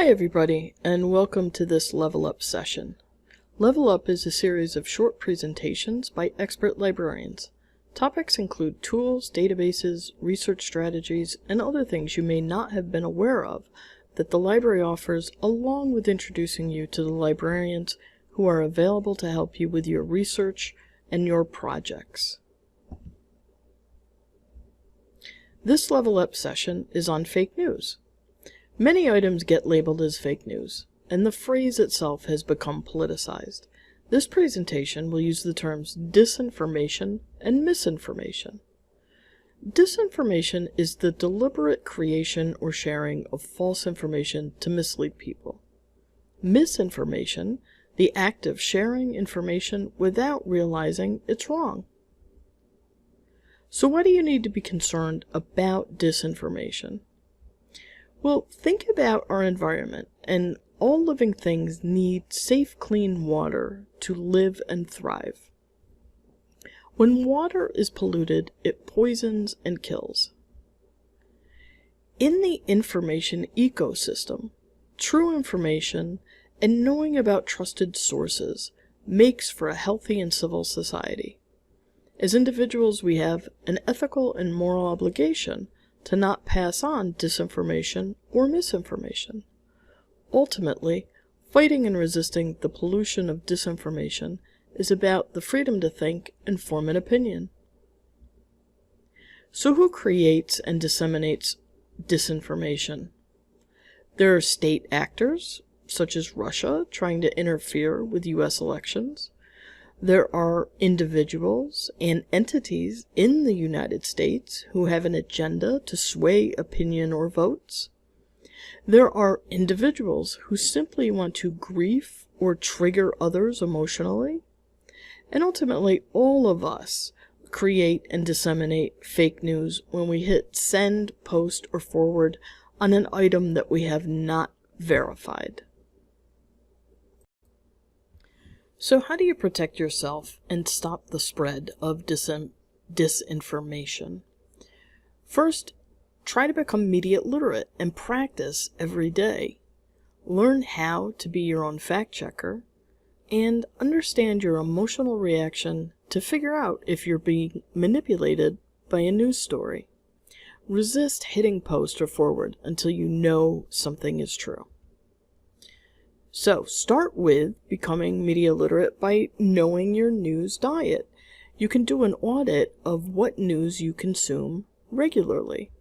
Hi everybody, and welcome to this Level Up session. Level Up is a series of short presentations by expert librarians. Topics include tools, databases, research strategies, and other things you may not have been aware of that the library offers, along with introducing you to the librarians who are available to help you with your research and your projects. This Level Up session is on fake news. Many items get labeled as fake news, and the phrase itself has become politicized. This presentation will use the terms disinformation and misinformation. Disinformation is the deliberate creation or sharing of false information to mislead people. Misinformation, the act of sharing information without realizing it's wrong. So why do you need to be concerned about disinformation? Well, think about our environment, and all living things need safe, clean water to live and thrive. When water is polluted, it poisons and kills. In the information ecosystem, true information and knowing about trusted sources makes for a healthy and civil society. As individuals, we have an ethical and moral obligation to not pass on disinformation or misinformation. Ultimately, fighting and resisting the pollution of disinformation is about the freedom to think and form an opinion. So who creates and disseminates disinformation? There are state actors, such as Russia, trying to interfere with U.S. elections. There are individuals and entities in the United States who have an agenda to sway opinion or votes. There are individuals who simply want to grief or trigger others emotionally. And ultimately, all of us create and disseminate fake news when we hit send, post, or forward on an item that we have not verified. So how do you protect yourself and stop the spread of disinformation? First, try to become media literate and practice every day. Learn how to be your own fact checker and understand your emotional reaction to figure out if you're being manipulated by a news story. Resist hitting post or forward until you know something is true. So, start with becoming media literate by knowing your news diet. You can do an audit of what news you consume regularly.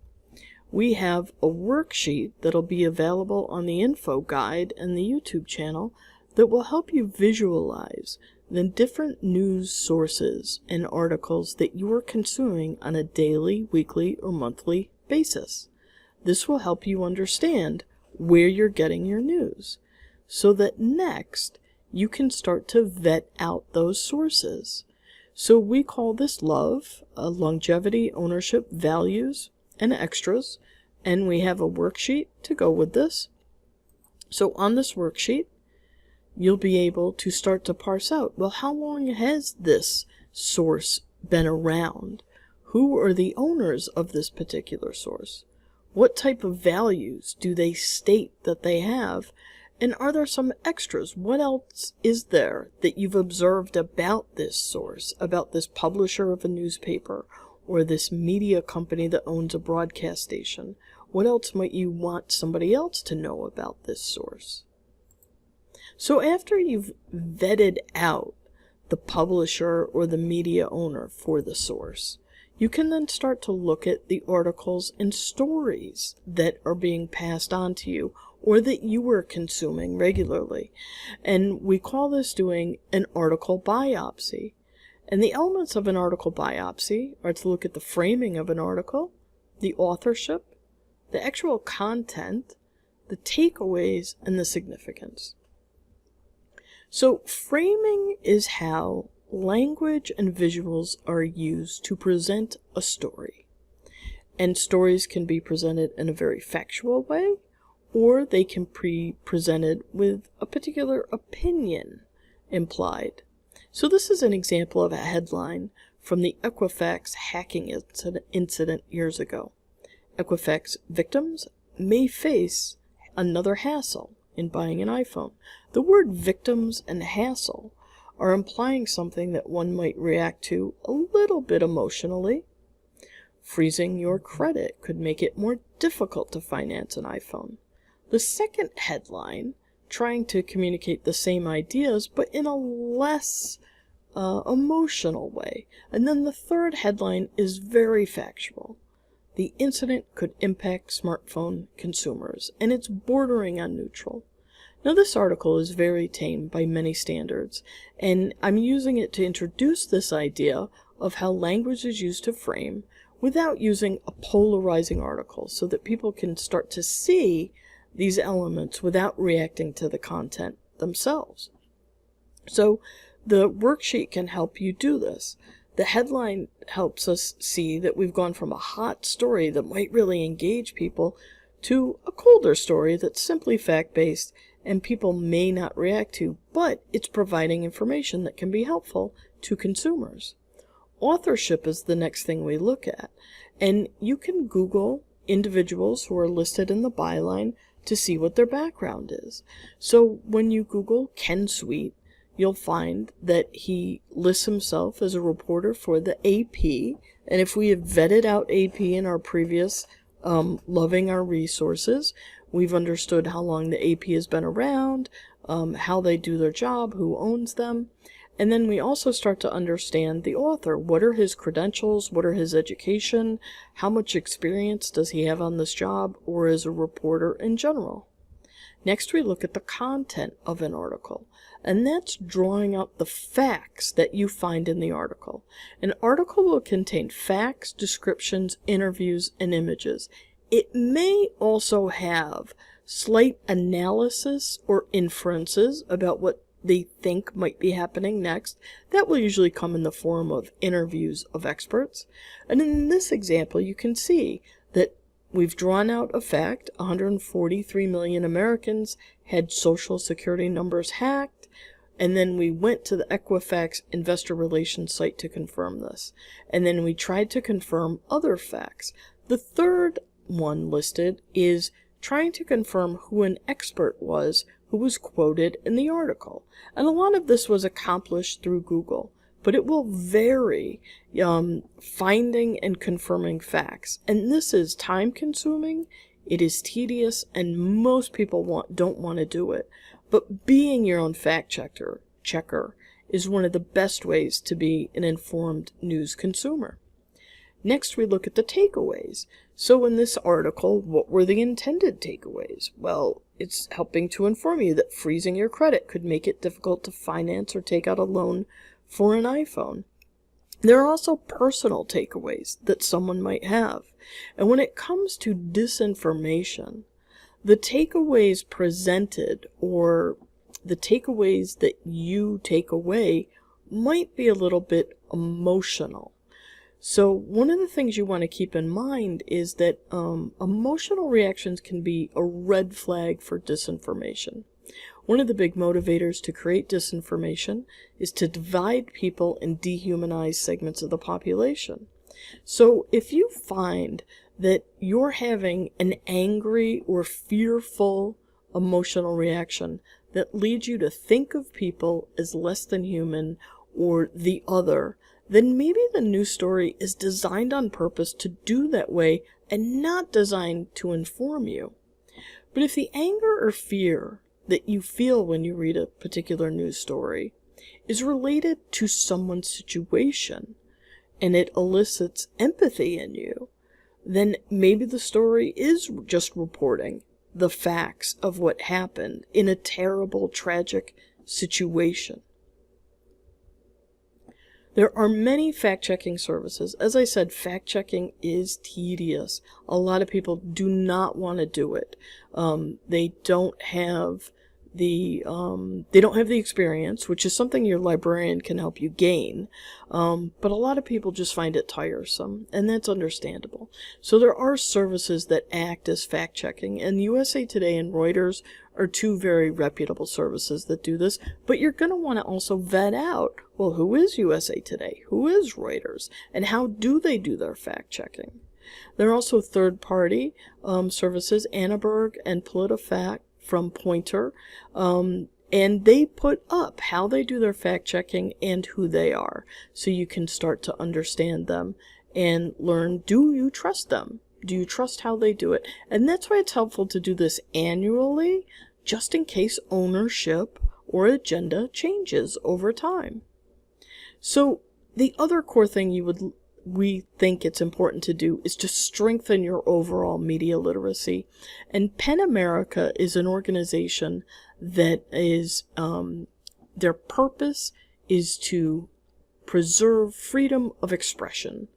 We have a worksheet that'll be available on the info guide and the YouTube channel that will help you visualize the different news sources and articles that you are consuming on a daily, weekly, or monthly basis. This will help you understand where you're getting your news, so that next you can start to vet out those sources. So we call this love, longevity, ownership, values, and extras, and we have a worksheet to go with this. So on this worksheet, you'll be able to start to parse out, well, how long has this source been around? Who are the owners of this particular source? What type of values do they state that they have? And are there some extras? What else is there that you've observed about this source, about this publisher of a newspaper, or this media company that owns a broadcast station? What else might you want somebody else to know about this source? So after you've vetted out the publisher or the media owner for the source, you can then start to look at the articles and stories that are being passed on to you or that you were consuming regularly. And we call this doing an article biopsy. And the elements of an article biopsy are to look at the framing of an article, the authorship, the actual content, the takeaways, and the significance. So framing is how language and visuals are used to present a story. And stories can be presented in a very factual way, or they can be presented with a particular opinion implied. So this is an example of a headline from the Equifax hacking incident years ago. Equifax victims may face another hassle in buying an iPhone. The word victims and hassle are implying something that one might react to a little bit emotionally. Freezing your credit could make it more difficult to finance an iPhone. The second headline, trying to communicate the same ideas but in a less emotional way. And then the third headline is very factual. The incident could impact smartphone consumers, and it's bordering on neutral. Now, this article is very tame by many standards, and I'm using it to introduce this idea of how language is used to frame without using a polarizing article so that people can start to see these elements without reacting to the content themselves. So the worksheet can help you do this. The headline helps us see that we've gone from a hot story that might really engage people to a colder story that's simply fact-based and people may not react to, but it's providing information that can be helpful to consumers. Authorship is the next thing we look at, and you can Google individuals who are listed in the byline to see what their background is. So when you Google Ken Sweet, you'll find that he lists himself as a reporter for the AP, and if we have vetted out AP in our previous Loving Our Resources, we've understood how long the AP has been around, how they do their job, who owns them, and then we also start to understand the author. What are his credentials? What are his education? How much experience does he have on this job or as a reporter in general? Next, we look at the content of an article, and that's drawing out the facts that you find in the article. An article will contain facts, descriptions, interviews, and images. It may also have slight analysis or inferences about what they think might be happening next. That will usually come in the form of interviews of experts. And in this example, you can see that we've drawn out a fact. 143 million Americans had Social Security numbers hacked, and then we went to the Equifax investor relations site to confirm this. And then we tried to confirm other facts. The third one listed is trying to confirm who an expert was who was quoted in the article. And a lot of this was accomplished through Google, but it will vary finding and confirming facts. And this is time-consuming, it is tedious, and most people don't want to do it. But being your own fact-checker is one of the best ways to be an informed news consumer. Next, we look at the takeaways. So in this article, what were the intended takeaways? Well, it's helping to inform you that freezing your credit could make it difficult to finance or take out a loan for an iPhone. There are also personal takeaways that someone might have. And when it comes to disinformation, the takeaways presented or the takeaways that you take away might be a little bit emotional. So one of the things you want to keep in mind is that emotional reactions can be a red flag for disinformation. One of the big motivators to create disinformation is to divide people and dehumanize segments of the population. So if you find that you're having an angry or fearful emotional reaction that leads you to think of people as less than human or the other, then maybe the news story is designed on purpose to do that way and not designed to inform you. But if the anger or fear that you feel when you read a particular news story is related to someone's situation and it elicits empathy in you, then maybe the story is just reporting the facts of what happened in a terrible, tragic situation. There are many fact-checking services. As I said, fact-checking is tedious. A lot of people do not want to do it. They don't have the experience, which is something your librarian can help you gain. But a lot of people just find it tiresome, and that's understandable. So there are services that act as fact-checking, and USA Today and Reuters are two very reputable services that do this, but you're going to want to also vet out, well, who is USA Today? Who is Reuters? And how do they do their fact-checking? There are also third-party services, Annenberg and PolitiFact from Pointer, and they put up how they do their fact-checking and who they are, so you can start to understand them and learn, do you trust them? Do you trust how they do it? And that's why it's helpful to do this annually, just in case ownership or agenda changes over time. So the other core thing we think it's important to do is to strengthen your overall media literacy. And PEN America is an organization that is, their purpose is to preserve freedom of expression,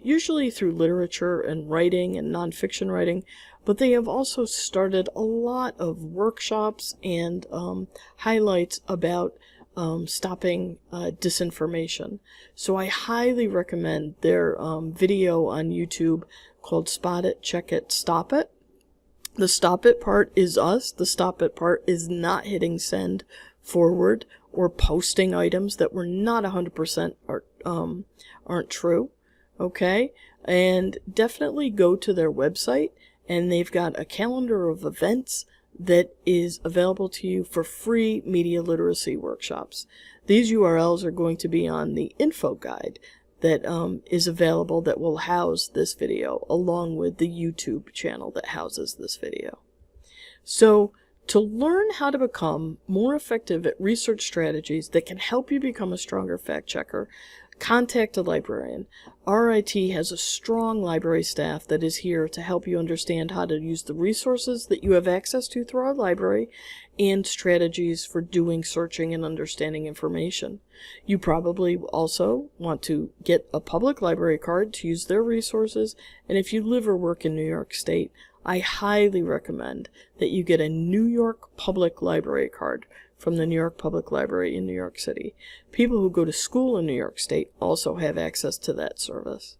usually through literature and writing and nonfiction writing, but they have also started a lot of workshops and highlights about stopping disinformation. So I highly recommend their video on YouTube called Spot It, Check It, Stop It. The stop it part is us. The stop it part is not hitting send, forward, or posting items that were not 100% aren't true. Okay? And definitely go to their website, and they've got a calendar of events that is available to you for free media literacy workshops. These URLs are going to be on the info guide that is available, that will house this video, along with the YouTube channel that houses this video. So, to learn how to become more effective at research strategies that can help you become a stronger fact checker, contact a librarian. RIT has a strong library staff that is here to help you understand how to use the resources that you have access to through our library and strategies for doing searching and understanding information. You probably also want to get a public library card to use their resources, and if you live or work in New York State, I highly recommend that you get a New York Public Library card from the New York Public Library in New York City. People who go to school in New York State also have access to that service.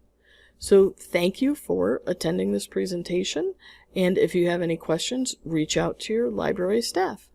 So thank you for attending this presentation, and if you have any questions, reach out to your library staff.